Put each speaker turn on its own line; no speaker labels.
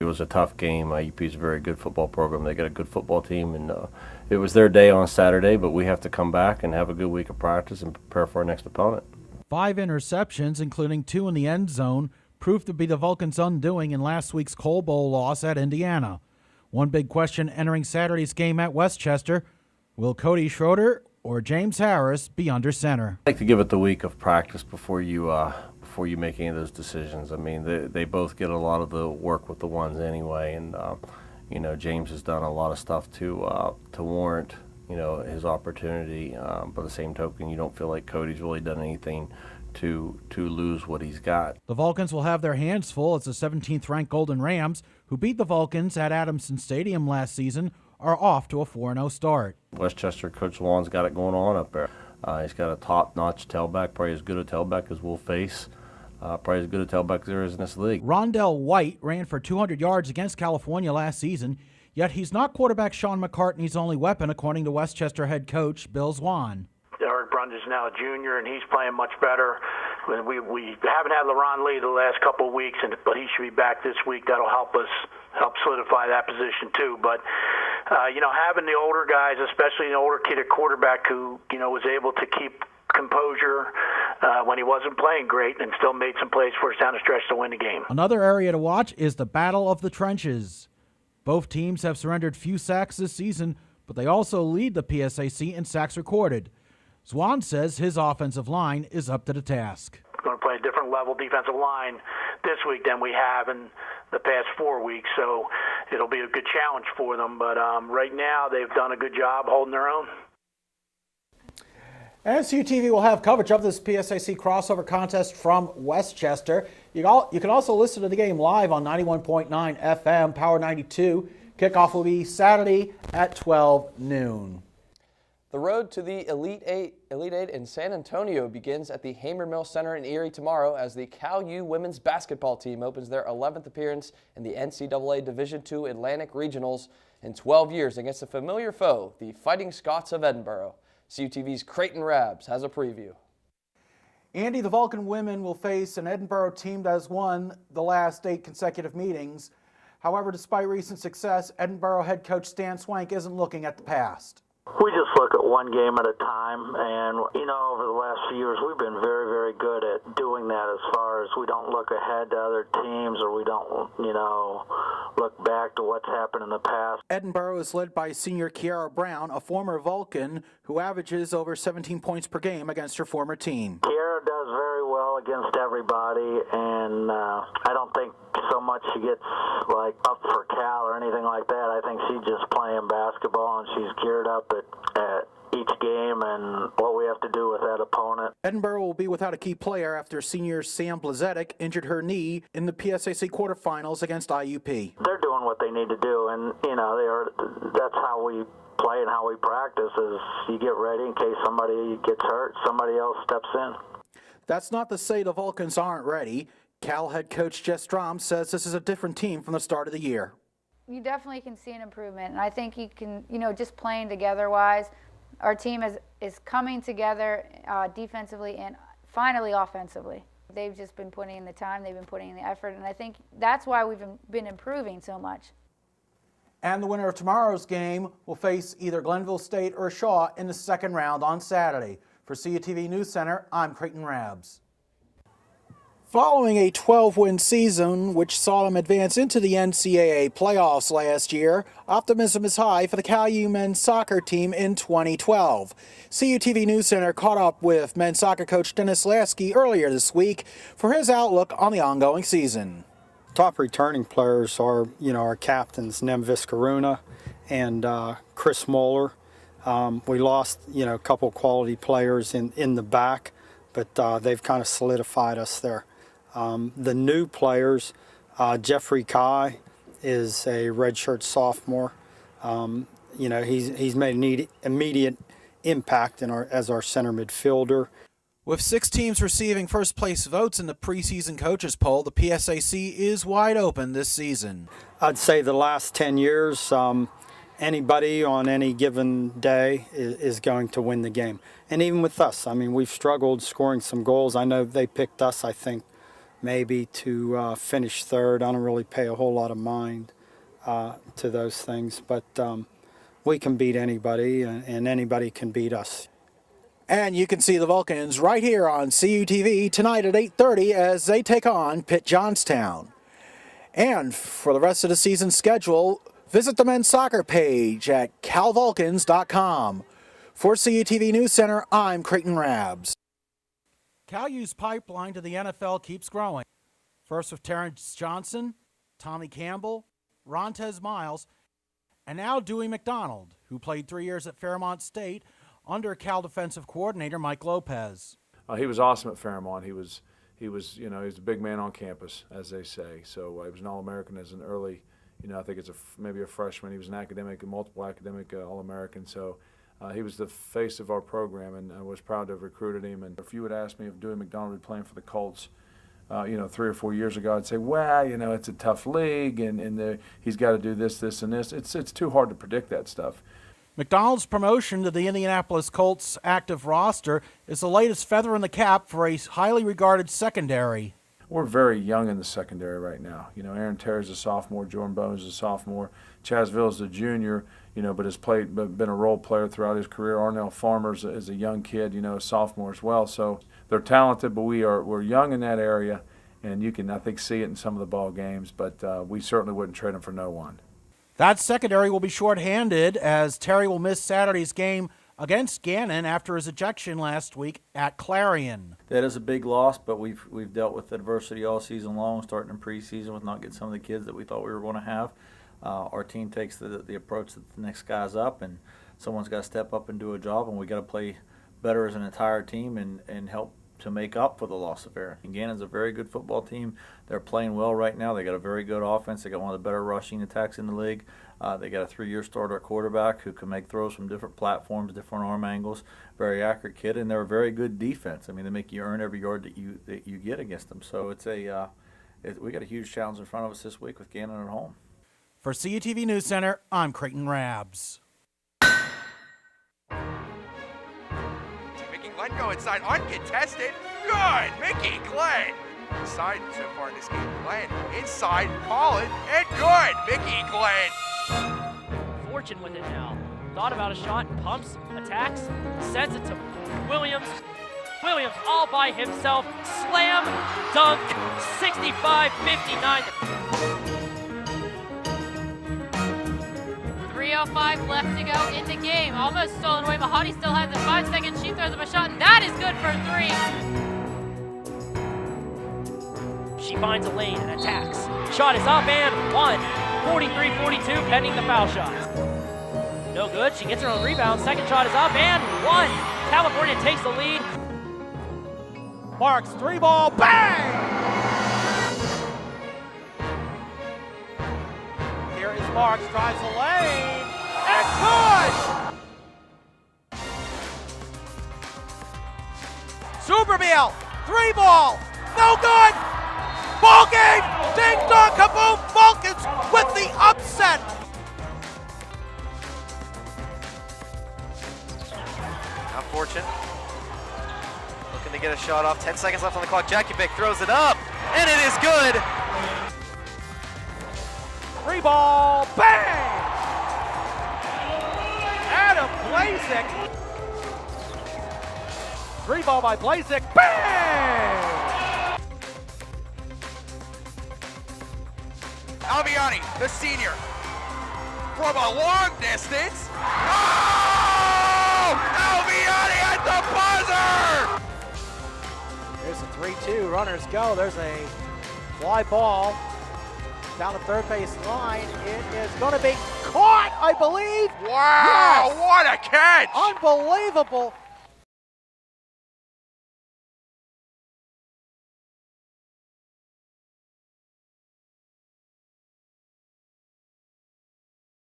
It was a tough game. IUP is a very good football program. They got a good football team, and it was their day on Saturday, but we have to come back and have a good week of practice and prepare for our next opponent.
5 interceptions, including 2 in the end zone, proved to be the Vulcans' undoing in last week's Coal Bowl loss at Indiana. One big question entering Saturday's game at Westchester: will Cody Schroeder or James Harris be under center?
I like to give it the week of practice before you make any of those decisions. I mean, they both get a lot of the work with the ones anyway, and James has done a lot of stuff to warrant his opportunity. By the same token, you don't feel like Cody's really done anything to lose what he's got.
The Vulcans will have their hands full as the 17th-ranked Golden Rams, who beat the Vulcans at Adamson Stadium last season, are off to a 4-0 start.
Westchester, Coach Lawn's got it going on up there. He's got a top-notch tailback, probably as good a tailback as we'll face. Probably as good a tailback as there is in this league.
Rondell White ran for 200 yards against California last season, yet he's not quarterback Sean McCartney's only weapon, according to Westchester head coach Bill Zwan.
Eric Brundage is now a junior, and he's playing much better. We haven't had LaRon Lee the last couple of weeks, but he should be back this week. That'll help solidify that position too. But having the older guys, especially an older kid at quarterback who was able to keep composure when he wasn't playing great and still made some plays for us down the stretch to win the game.
Another area to watch is the battle of the trenches. Both teams have surrendered few sacks this season, but they also lead the PSAC in sacks recorded. Zwan says his offensive line is up to the task.
We're going to play a different level defensive line this week than we have in the past 4 weeks, so it'll be a good challenge for them. But right now they've done a good job holding their own.
And CUTV will have coverage of this PSAC crossover contest from Westchester. You can also listen to the game live on 91.9 FM, Power 92. Kickoff will be Saturday at 12 noon.
The road to the Elite Eight in San Antonio begins at the Hamer Mill Center in Erie tomorrow as the Cal U women's basketball team opens their 11th appearance in the NCAA Division II Atlantic Regionals in 12 years against a familiar foe, the Fighting Scots of Edinburgh. CUTV's Creighton Rabs has a preview.
Andy, the Vulcan women will face an Edinburgh team that has won the last 8 consecutive meetings. However, despite recent success, Edinburgh head coach Stan Swank isn't looking at the past.
We just look at one game at a time, and over the last few years we've been very, very good at doing that. As far as we don't look ahead to other teams, or we don't, look back to what's happened in the past.
Edinburgh is led by senior Kiara Brown, a former Vulcan who averages over 17 points per game against her former team.
Kiara does very well against everybody, and I don't think so much she gets up for Cal or anything like that. I think she's just playing basketball, and she's geared up at each game and what we have to do with that opponent.
Edinburgh will be without a key player after senior Sam Blazetic injured her knee in the PSAC quarterfinals against IUP.
They're doing what they need to do, and that's how we play and how we practice is you get ready in case somebody gets hurt, somebody else steps in.
That's not to say the Vulcans aren't ready. Cal head coach Jess Strom says this is a different team from the start of the year.
You definitely can see an improvement, and I think you can, just playing together-wise, our team is coming together defensively and finally offensively. They've just been putting in the time, they've been putting in the effort, and I think that's why we've been improving so much.
And the winner of tomorrow's game will face either Glenville State or Shaw in the second round on Saturday. For CUTV Newscenter, I'm Creighton Rabs. Following a 12-win season, which saw them advance into the NCAA playoffs last year, optimism is high for the Cal U men's soccer team in 2012. CUTV Newscenter caught up with men's soccer coach Dennis Lasky earlier this week for his outlook on the ongoing season.
Top returning players are, our captains, Nem Viscaruna and Chris Moeller. We lost, a couple quality players in the back, but they've kind of solidified us there. The new players, Jeffrey Kai is a redshirt sophomore. He's made an immediate impact as our center midfielder.
With 6 teams receiving first-place votes in the preseason coaches poll, the PSAC is wide open this season.
I'd say the last 10 years, anybody on any given day is going to win the game. And even with us, we've struggled scoring some goals. I know they picked us, I think, maybe to finish third. I don't really pay a whole lot of mind to those things, but we can beat anybody, and anybody can beat us.
And you can see the Vulcans right here on CUTV tonight at 8:30 as they take on Pitt Johnstown. And for the rest of the season schedule, visit the men's soccer page at calvulcans.com. For CUTV News Center, I'm Creighton Rabs. CalU's pipeline to the NFL keeps growing. First with Terrence Johnson, Tommy Campbell, Rontez Miles, and now Dewey McDonald, who played 3 years at Fairmont State under Cal defensive coordinator Mike Lopez.
He was awesome at Fairmont. He was a big man on campus, as they say. So he was an All-American as an early, I think it's maybe a freshman. He was an academic, a multiple academic All-American. So he was the face of our program, and I was proud to have recruited him. And if you would ask me if Dewey McDonald would be playing for the Colts, 3 or 4 years ago, I'd say, well, it's a tough league, and he's got to do this, this, and this. It's too hard to predict that stuff.
McDonald's promotion to the Indianapolis Colts active roster is the latest feather in the cap for a highly regarded secondary.
We're very young in the secondary right now. Aaron Terry's a sophomore, Jordan Bones is a sophomore, Chaz Ville's a junior, but has been a role player throughout his career. Arnell Farmer's is a young kid, a sophomore as well. So they're talented, but we're young in that area, and you can, I think, see it in some of the ball games, but we certainly wouldn't trade them for no one.
That secondary will be shorthanded as Terry will miss Saturday's game against Gannon after his ejection last week at Clarion.
That is a big loss, but we've dealt with adversity all season long, starting in preseason with not getting some of the kids that we thought we were going to have. Our team takes the approach that the next guy's up, and someone's got to step up and do a job, and we got to play better as an entire team and help to make up for the loss of Aaron. And Gannon's a very good football team. They're playing well right now. They got a very good offense. They got one of the better rushing attacks in the league. They got a 3-year starter at quarterback who can make throws from different platforms, different arm angles. Very accurate kid, and they're a very good defense. I mean, they make you earn every yard that you get against them. So we got a huge challenge in front of us this week with Gannon at home.
For CUTV News Center, I'm Creighton Rabs.
Glenn go inside, uncontested. Good, Mickey Glenn. Inside so far in this game, Glenn inside, call it, and good, Mickey Glenn.
Fortune with it now. Thought about a shot, pumps, attacks, sends it to Williams. Williams all by himself, slam, dunk, 65-59.
3:05 left to go in the game. Almost stolen away. Mahoney still has it. 5 seconds. She throws him a shot, and that is good for 3.
She finds a lane and attacks. Shot is up and one. 43-42 pending the foul shot. No good. She gets her own rebound. Second shot is up and one. California takes the lead.
Marks 3-ball. Bang! Here is Marks. Drives the lane. And good! Supermeal, 3-ball, no good! Ball game, ding dong kaboom, Vulcans with the upset!
Now Fortune, looking to get a shot off, 10 seconds left on the clock, Jackie Bick throws it up, and it is good!
3-ball, bang! Adam Blazek. 3-ball by Blazek, bang!
Albiani, the senior, from a long distance. Oh! Albiani at the buzzer!
There's a 3-2, runners go. There's a fly ball down the third base line. It is going to be caught, I believe.
Wow,
yes!
what a catch!
Unbelievable.